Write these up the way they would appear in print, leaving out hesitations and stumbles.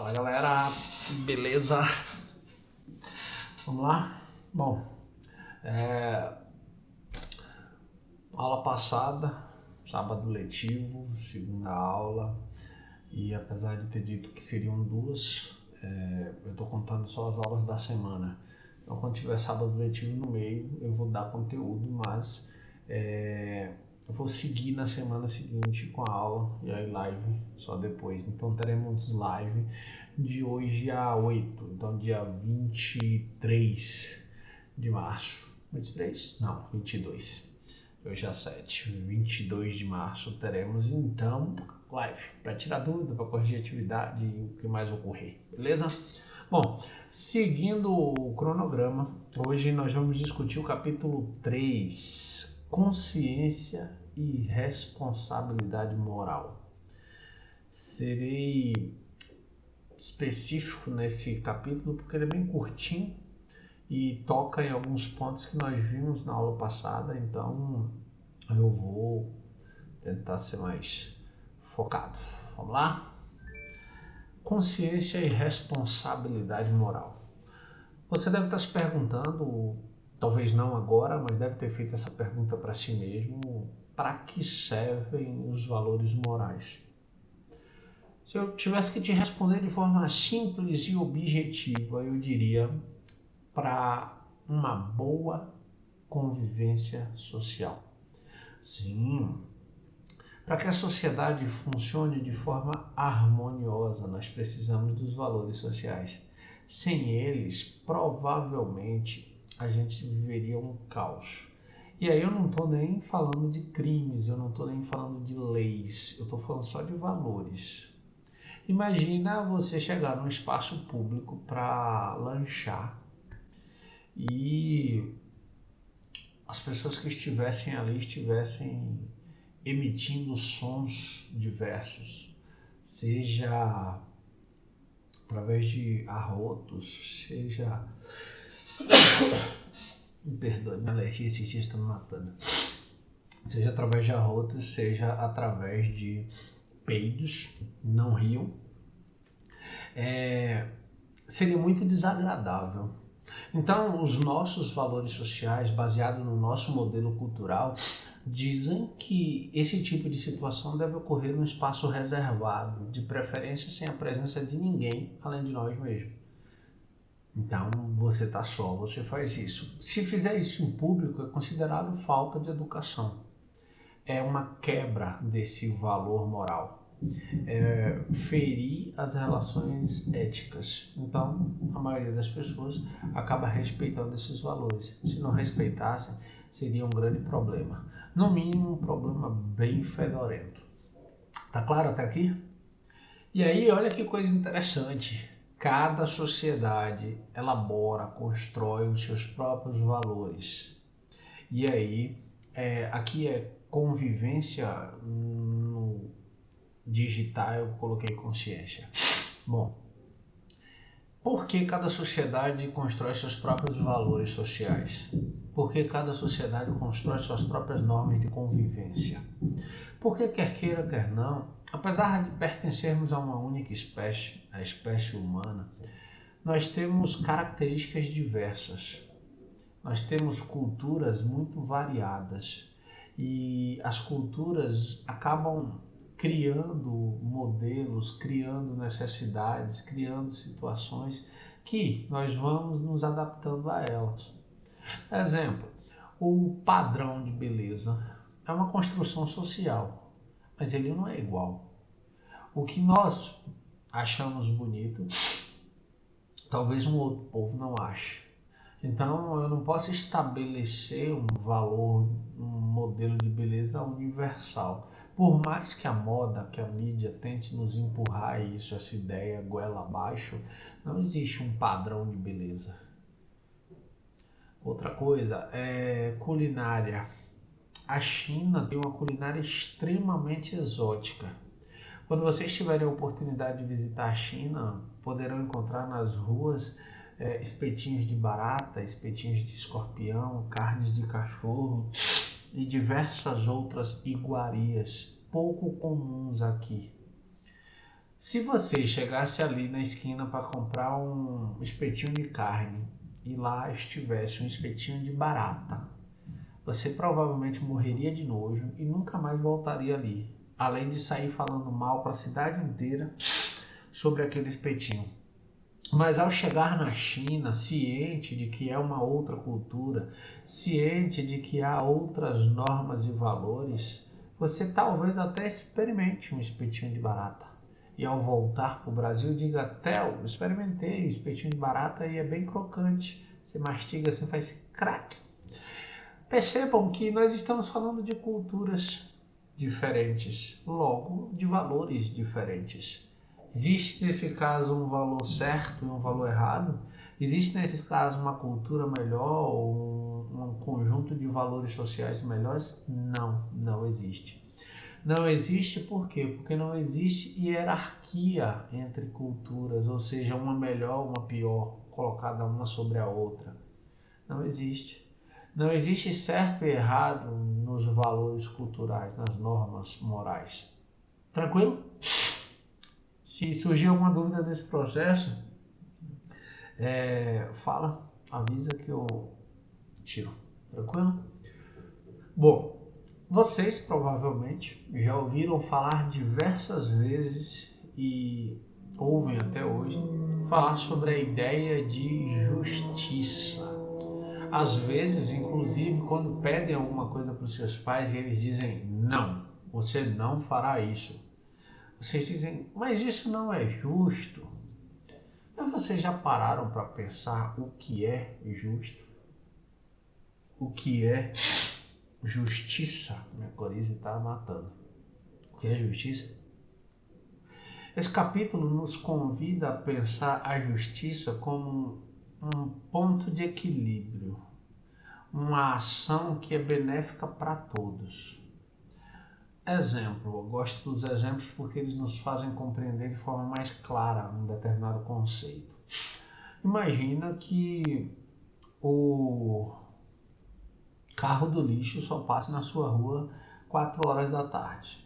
Fala galera, beleza? Vamos lá? Bom, aula passada, sábado letivo, segunda aula, e apesar de ter dito que seriam duas, eu estou contando só as aulas da semana. Então quando tiver sábado letivo no meio, eu vou dar conteúdo, mas eu vou seguir na semana seguinte com a aula e aí live só depois. Então teremos live de hoje a 8, então dia 23 de março. 23? Não, 22. Hoje é 7. 22 de março teremos então live para tirar dúvida, para corrigir atividade e o que mais ocorrer, beleza? Bom, seguindo o cronograma, hoje nós vamos discutir o capítulo 3, consciência e responsabilidade moral. Serei específico nesse capítulo porque ele é bem curtinho e toca em alguns pontos que nós vimos na aula passada, então eu vou tentar ser mais focado. Vamos lá? Consciência e responsabilidade moral. Você deve estar se perguntando, talvez não agora, mas deve ter feito essa pergunta para si mesmo: para que servem os valores morais? Se eu tivesse que te responder de forma simples e objetiva, eu diria: para uma boa convivência social. Sim, para que a sociedade funcione de forma harmoniosa, nós precisamos dos valores sociais. Sem eles, provavelmente, a gente viveria um caos. E aí eu não estou nem falando de crimes, eu não estou nem falando de leis, eu estou falando só de valores. Imagina você chegar num espaço público para lanchar e as pessoas que estivessem ali estivessem emitindo sons diversos, seja através de arrotos, seja... Me perdoe, minha alergia esses dias está me matando. Seja através de arrotos, seja através de peidos, não riam. Seria muito desagradável. Então, os nossos valores sociais, baseados no nosso modelo cultural, dizem que esse tipo de situação deve ocorrer num espaço reservado, de preferência sem a presença de ninguém além de nós mesmos. Então, você está só, você faz isso. Se fizer isso em público, é considerado falta de educação. É uma quebra desse valor moral. Ferir as relações éticas. Então, a maioria das pessoas acaba respeitando esses valores. Se não respeitassem, seria um grande problema. No mínimo, um problema bem fedorento. Tá claro até aqui? E aí, olha que coisa interessante. Cada sociedade elabora, constrói os seus próprios valores. E aí, aqui é convivência no digital, eu coloquei consciência. Bom, por que cada sociedade constrói seus próprios valores sociais? Por que cada sociedade constrói suas próprias normas de convivência? Porque quer queira, quer não, apesar de pertencermos a uma única espécie, a espécie humana, nós temos características diversas. Nós temos culturas muito variadas e as culturas acabam criando modelos, criando necessidades, criando situações que nós vamos nos adaptando a elas. Exemplo, o padrão de beleza é uma construção social, mas ele não é igual. O que nós achamos bonito, talvez um outro povo não ache. Então eu não posso estabelecer um valor, um modelo de beleza universal. Por mais que a moda, que a mídia tente nos empurrar isso, essa ideia goela abaixo, não existe um padrão de beleza. Outra coisa é culinária. A China tem uma culinária extremamente exótica. Quando vocês tiverem a oportunidade de visitar a China, poderão encontrar nas ruas espetinhos de barata, espetinhos de escorpião, carnes de cachorro e diversas outras iguarias pouco comuns aqui. Se você chegasse ali na esquina para comprar um espetinho de carne e lá estivesse um espetinho de barata, você provavelmente morreria de nojo e nunca mais voltaria ali, além de sair falando mal para a cidade inteira sobre aquele espetinho. Mas ao chegar na China, ciente de que é uma outra cultura, ciente de que há outras normas e valores, você talvez até experimente um espetinho de barata. E ao voltar para o Brasil, diga: Theo, experimentei o espetinho de barata e é bem crocante. Você mastiga assim, faz crack. Percebam que nós estamos falando de culturas diferentes, logo de valores diferentes. Existe nesse caso um valor certo e um valor errado? Existe nesse caso uma cultura melhor ou um conjunto de valores sociais melhores? Não, não existe. Não existe por quê? Porque não existe hierarquia entre culturas, ou seja, uma melhor, uma pior, colocada uma sobre a outra. Não existe. Não existe certo e errado nos valores culturais, nas normas morais. Tranquilo? Se surgir alguma dúvida nesse processo, fala, avisa que eu tiro. Tranquilo? Bom, vocês provavelmente já ouviram falar diversas vezes e ouvem até hoje falar sobre a ideia de justiça. Às vezes, inclusive, quando pedem alguma coisa para os seus pais e eles dizem: não, você não fará isso. Vocês dizem: mas isso não é justo. Mas vocês já pararam para pensar o que é justo? O que é justiça? Minha coriza está matando. O que é justiça? Esse capítulo nos convida a pensar a justiça como um ponto de equilíbrio, uma ação que é benéfica para todos. Exemplo, eu gosto dos exemplos porque eles nos fazem compreender de forma mais clara um determinado conceito. Imagina que o carro do lixo só passa na sua rua 4 horas da tarde.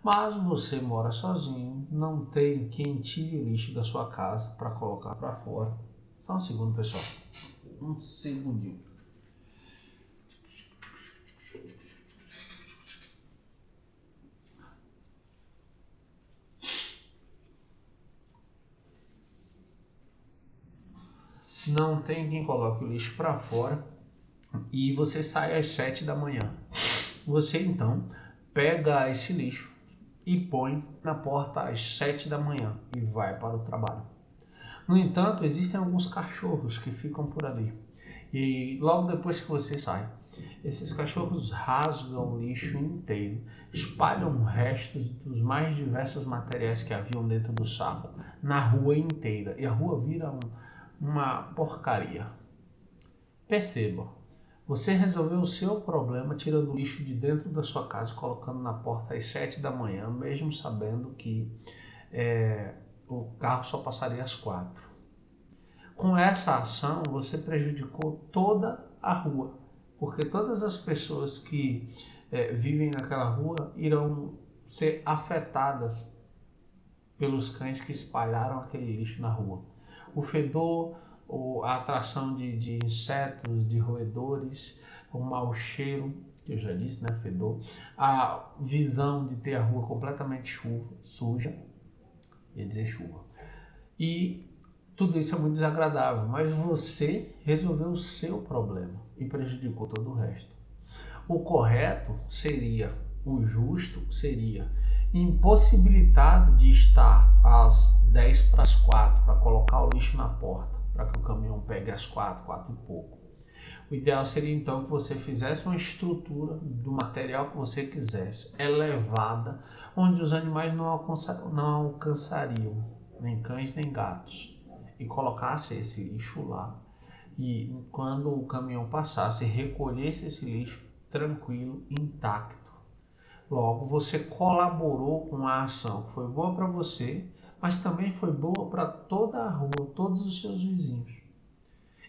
Mas você mora sozinho, não tem quem tire o lixo da sua casa para colocar para fora. Só um segundo, pessoal. Um segundinho. Não tem quem coloque o lixo para fora e você sai às 7 da manhã. Você então pega esse lixo e põe na porta às 7 da manhã e vai para o trabalho. No entanto, existem alguns cachorros que ficam por ali e logo depois que você sai, esses cachorros rasgam o lixo inteiro, espalham restos dos mais diversos materiais que haviam dentro do saco na rua inteira e a rua vira uma porcaria. Perceba, você resolveu o seu problema tirando o lixo de dentro da sua casa e colocando na porta às 7 da manhã, mesmo sabendo que o carro só passaria às 4. Com essa ação, você prejudicou toda a rua, porque todas as pessoas que vivem naquela rua irão ser afetadas pelos cães que espalharam aquele lixo na rua. O fedor, a atração de insetos, de roedores, o mau cheiro, que eu já disse, né, fedor, a visão de ter a rua completamente suja, ia dizer chuva, e tudo isso é muito desagradável, mas você resolveu o seu problema e prejudicou todo o resto. O correto seria, o justo seria, impossibilitado de estar às 10 para as 4 para colocar o lixo na porta, para que o caminhão pegue às 4, 4 e pouco. O ideal seria então que você fizesse uma estrutura do material que você quisesse, elevada, onde os animais não alcançariam, nem cães nem gatos, e colocasse esse lixo lá. E quando o caminhão passasse, recolhesse esse lixo tranquilo, intacto. Logo, você colaborou com a ação que foi boa para você, mas também foi boa para toda a rua, todos os seus vizinhos.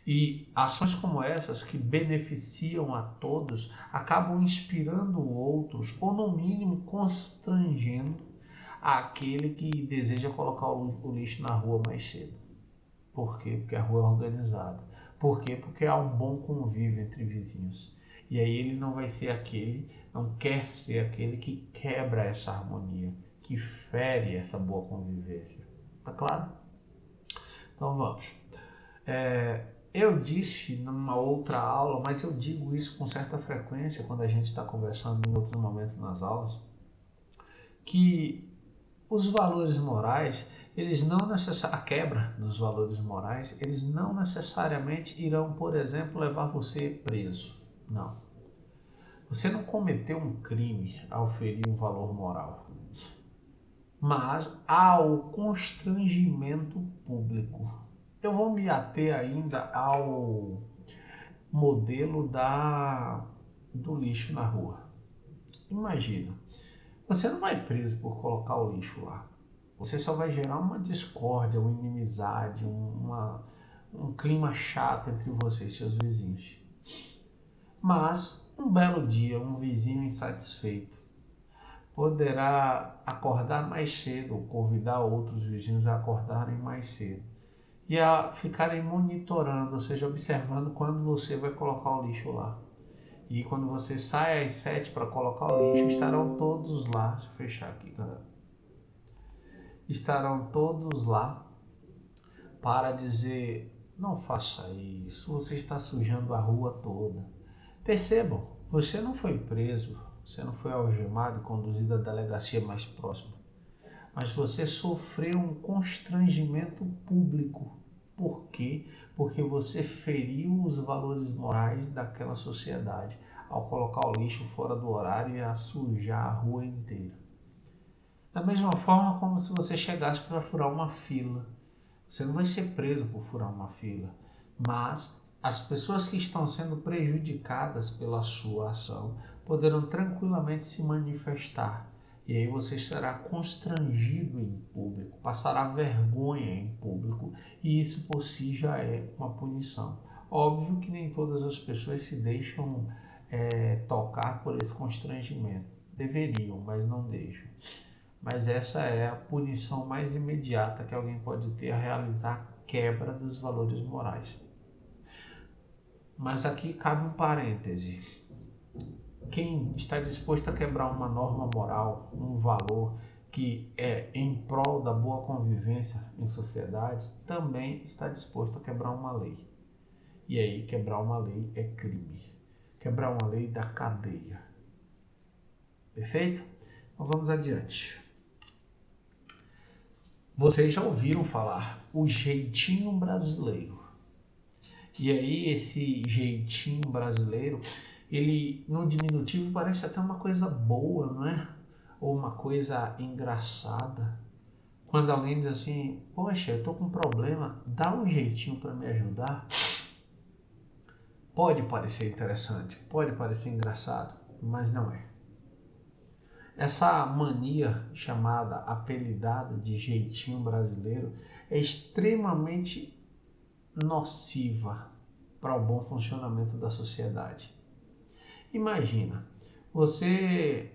E ações como essas, que beneficiam a todos, acabam inspirando outros, ou no mínimo constrangendo àquele que deseja colocar o lixo na rua mais cedo. Por quê? Porque a rua é organizada. Por quê? Porque há um bom convívio entre vizinhos. E aí ele não vai ser aquele, não quer ser aquele que quebra essa harmonia, que fere essa boa convivência. Tá claro? Então vamos. Eu disse numa outra aula, mas eu digo isso com certa frequência quando a gente está conversando em outros momentos nas aulas, que os valores morais, a quebra dos valores morais, eles não necessariamente irão, por exemplo, levar você preso. Não. Você não cometeu um crime ao ferir um valor moral, mas ao constrangimento público. Eu vou me ater ainda ao modelo do lixo na rua. Imagina, você não vai preso por colocar o lixo lá. Você só vai gerar uma discórdia, uma inimizade, um clima chato entre você e seus vizinhos. Mas, um belo dia, um vizinho insatisfeito poderá acordar mais cedo, ou convidar outros vizinhos a acordarem mais cedo e a ficarem monitorando, ou seja, observando quando você vai colocar o lixo lá. E quando você sai às 7 para colocar o lixo, estarão todos lá. Deixa eu fechar aqui, galera. Estarão todos lá para dizer: não faça isso, você está sujando a rua toda. Percebam, você não foi preso, você não foi algemado e conduzido à delegacia mais próxima, mas você sofreu um constrangimento público. Por quê? Porque você feriu os valores morais daquela sociedade ao colocar o lixo fora do horário e a sujar a rua inteira. Da mesma forma como se você chegasse para furar uma fila. Você não vai ser preso por furar uma fila, mas as pessoas que estão sendo prejudicadas pela sua ação poderão tranquilamente se manifestar. E aí você será constrangido em público, passará vergonha em público, e isso por si já é uma punição. Óbvio que nem todas as pessoas se deixam tocar por esse constrangimento. Deveriam, mas não deixam. Mas essa é a punição mais imediata que alguém pode ter a realizar a quebra dos valores morais. Mas aqui cabe um parêntese. Quem está disposto a quebrar uma norma moral, um valor que é em prol da boa convivência em sociedade, também está disposto a quebrar uma lei. E aí quebrar uma lei é crime. Quebrar uma lei dá cadeia. Perfeito? Então vamos adiante. Vocês já ouviram falar o jeitinho brasileiro. E aí esse jeitinho brasileiro, ele no diminutivo parece até uma coisa boa, não é? Ou uma coisa engraçada. Quando alguém diz assim: poxa, eu tô com um problema, dá um jeitinho para me ajudar. Pode parecer interessante, pode parecer engraçado, mas não é. Essa mania chamada, apelidada de jeitinho brasileiro é extremamente nociva para o bom funcionamento da sociedade. Imagina, você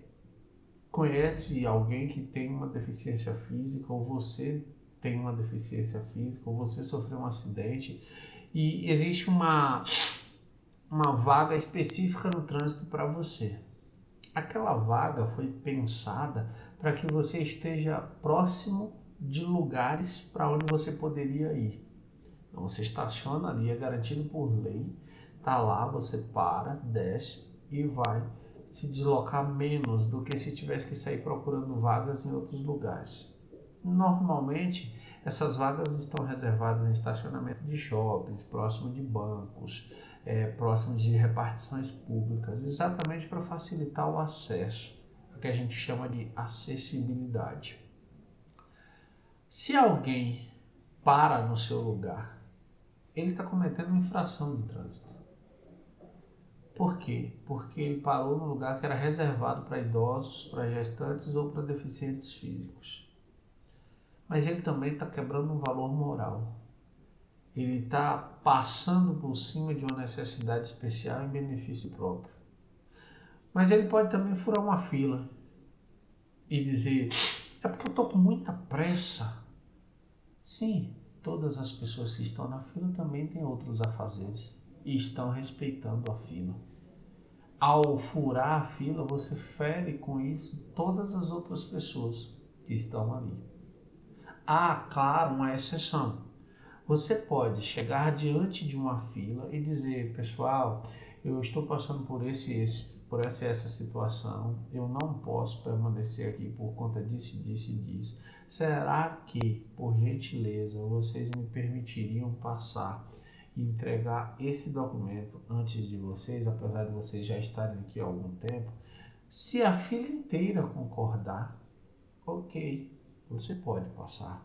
conhece alguém que tem uma deficiência física, ou você tem uma deficiência física, ou você sofreu um acidente e existe uma vaga específica no trânsito para você. Aquela vaga foi pensada para que você esteja próximo de lugares para onde você poderia ir. Então você estaciona ali, é garantido por lei, tá lá, você para, desce e vai se deslocar menos do que se tivesse que sair procurando vagas em outros lugares. Normalmente, essas vagas estão reservadas em estacionamento de shoppings, próximo de bancos, próximo de repartições públicas, exatamente para facilitar o acesso, o que a gente chama de acessibilidade. Se alguém para no seu lugar, ele está cometendo uma infração de trânsito. Por quê? Porque ele parou no lugar que era reservado para idosos, para gestantes ou para deficientes físicos. Mas ele também está quebrando um valor moral. Ele está passando por cima de uma necessidade especial em benefício próprio. Mas ele pode também furar uma fila e dizer: É porque eu estou com muita pressa. Sim, todas as pessoas que estão na fila também têm outros afazeres e estão respeitando a fila. Ao furar a fila, você fere com isso todas as outras pessoas que estão ali. Há, claro, uma exceção. Você pode chegar diante de uma fila e dizer, pessoal, eu estou passando por essa situação, eu não posso permanecer aqui por conta disso, disso e disso. Será que, por gentileza, vocês me permitiriam passar e entregar esse documento antes de vocês, apesar de vocês já estarem aqui há algum tempo? Se a fila inteira concordar, ok, você pode passar.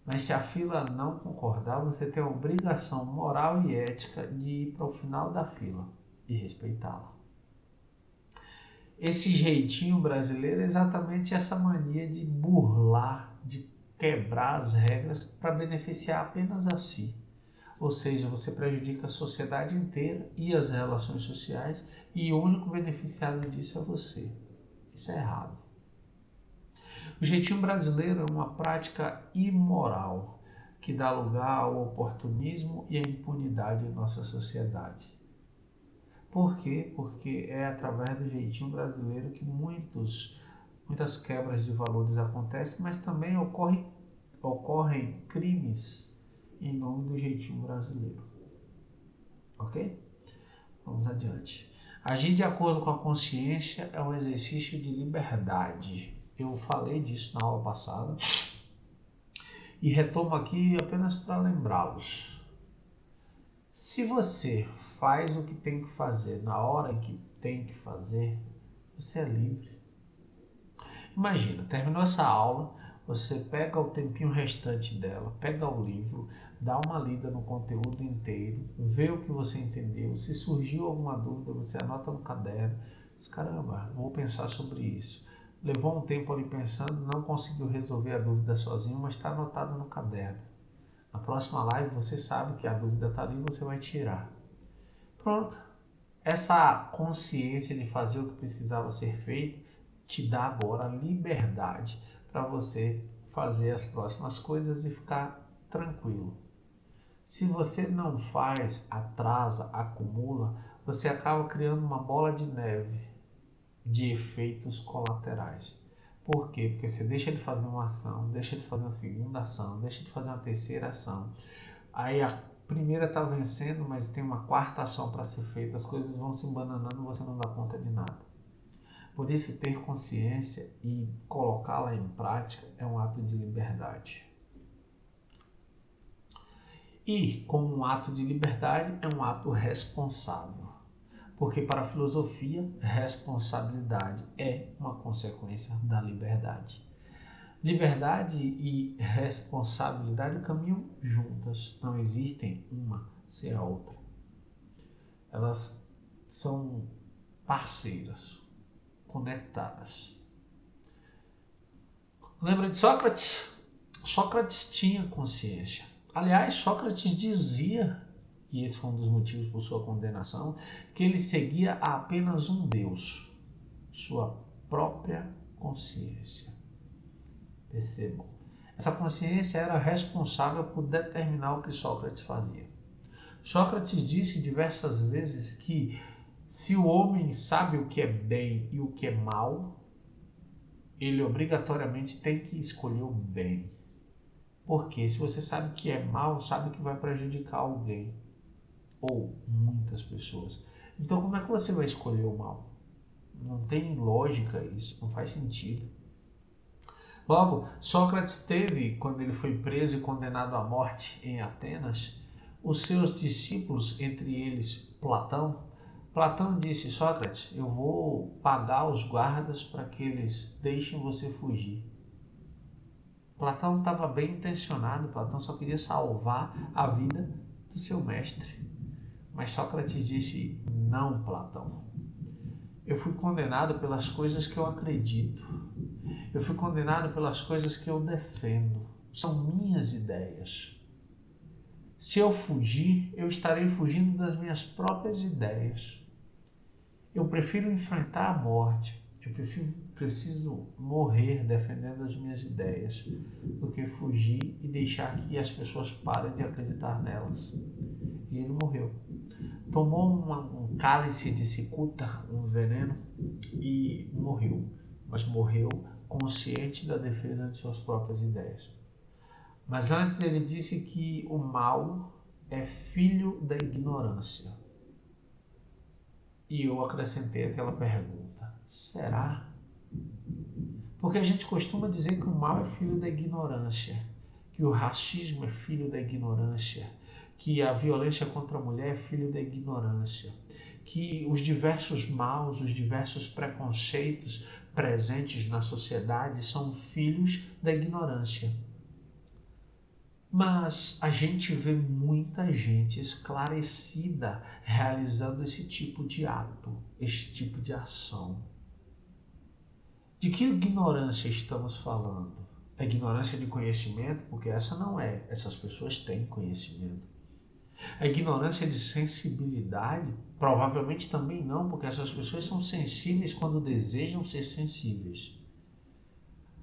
Mas se a fila não concordar, você tem a obrigação moral e ética de ir para o final da fila e respeitá-la. Esse jeitinho brasileiro é exatamente essa mania de burlar, de quebrar as regras para beneficiar apenas a si. Ou seja, você prejudica a sociedade inteira e as relações sociais e o único beneficiado disso é você. Isso é errado. O jeitinho brasileiro é uma prática imoral que dá lugar ao oportunismo e à impunidade em nossa sociedade. Por quê? Porque é através do jeitinho brasileiro que muitas quebras de valores acontecem, mas também ocorrem crimes em nome do jeitinho brasileiro. Ok? Vamos adiante. Agir de acordo com a consciência é um exercício de liberdade. Eu falei disso na aula passada e retomo aqui apenas para lembrá-los. Se você faz o que tem que fazer na hora em que tem que fazer, você é livre. Imagina, terminou essa aula, você pega o tempinho restante dela, pega o livro, dá uma lida no conteúdo inteiro, vê o que você entendeu. Se surgiu alguma dúvida, você anota no caderno. Diz, caramba, vou pensar sobre isso. Levou um tempo ali pensando, não conseguiu resolver a dúvida sozinho, mas está anotado no caderno. Na próxima live você sabe que a dúvida está ali e você vai tirar. Pronto. Essa consciência de fazer o que precisava ser feito te dá agora liberdade para você fazer as próximas coisas e ficar tranquilo. Se você não faz, atrasa, acumula, você acaba criando uma bola de neve de efeitos colaterais. Por quê? Porque você deixa de fazer uma ação, deixa de fazer uma segunda ação, deixa de fazer uma terceira ação. Aí a primeira está vencendo, mas tem uma quarta ação para ser feita, as coisas vão se embananando e você não dá conta de nada. Por isso, ter consciência e colocá-la em prática é um ato de liberdade. E, como um ato de liberdade, é um ato responsável. Porque para a filosofia, responsabilidade é uma consequência da liberdade. Liberdade e responsabilidade caminham juntas, não existem uma sem a outra. Elas são parceiras, conectadas. Lembra de Sócrates? Sócrates tinha consciência. Aliás, Sócrates dizia, e esse foi um dos motivos por sua condenação, que ele seguia a apenas um Deus, sua própria consciência. Percebam, essa consciência era responsável por determinar o que Sócrates fazia. Sócrates disse diversas vezes que se o homem sabe o que é bem e o que é mal, ele obrigatoriamente tem que escolher o bem. Porque se você sabe que é mal, sabe que vai prejudicar alguém ou muitas pessoas. Então como é que você vai escolher o mal? Não tem lógica isso, não faz sentido. Logo, Sócrates teve, quando ele foi preso e condenado à morte em Atenas, os seus discípulos, entre eles Platão. Platão disse, Sócrates, eu vou pagar os guardas para que eles deixem você fugir. Platão estava bem intencionado, Platão só queria salvar a vida do seu mestre. Mas Sócrates disse, não, Platão. Eu fui condenado pelas coisas que eu acredito. Eu fui condenado pelas coisas que eu defendo. São minhas ideias. Se eu fugir, eu estarei fugindo das minhas próprias ideias. Eu prefiro enfrentar a morte Eu preciso morrer defendendo as minhas ideias do que fugir e deixar que as pessoas parem de acreditar nelas. E ele morreu. Tomou um cálice de cicuta, um veneno, e morreu. Mas morreu consciente da defesa de suas próprias ideias. Mas antes ele disse que o mal é filho da ignorância. E eu acrescentei aquela pergunta: será? Porque a gente costuma dizer que o mal é filho da ignorância, que o racismo é filho da ignorância, que a violência contra a mulher é filho da ignorância, que os diversos maus, os diversos preconceitos presentes na sociedade são filhos da ignorância. Mas a gente vê muita gente esclarecida realizando esse tipo de ato, esse tipo de ação. De que ignorância estamos falando? A ignorância de conhecimento? Porque essa não é. Essas pessoas têm conhecimento. A ignorância de sensibilidade? Provavelmente também não, porque essas pessoas são sensíveis quando desejam ser sensíveis.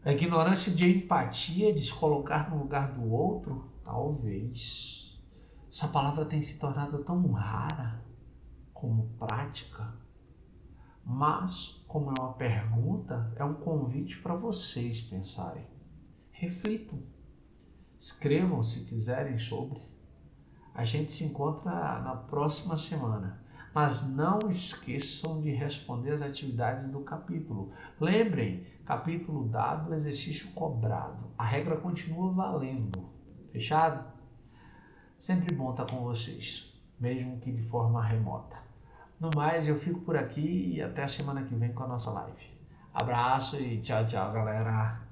A ignorância de empatia, de se colocar no lugar do outro? Talvez. Essa palavra tem se tornado tão rara como prática. Mas, como é uma pergunta, é um convite para vocês pensarem. Reflitam. Escrevam se quiserem sobre. A gente se encontra na próxima semana. Mas não esqueçam de responder as atividades do capítulo. Lembrem, capítulo dado, exercício cobrado. A regra continua valendo. Fechado? Sempre bom estar com vocês, mesmo que de forma remota. No mais, eu fico por aqui e até a semana que vem com a nossa live. Abraço e tchau, tchau, galera.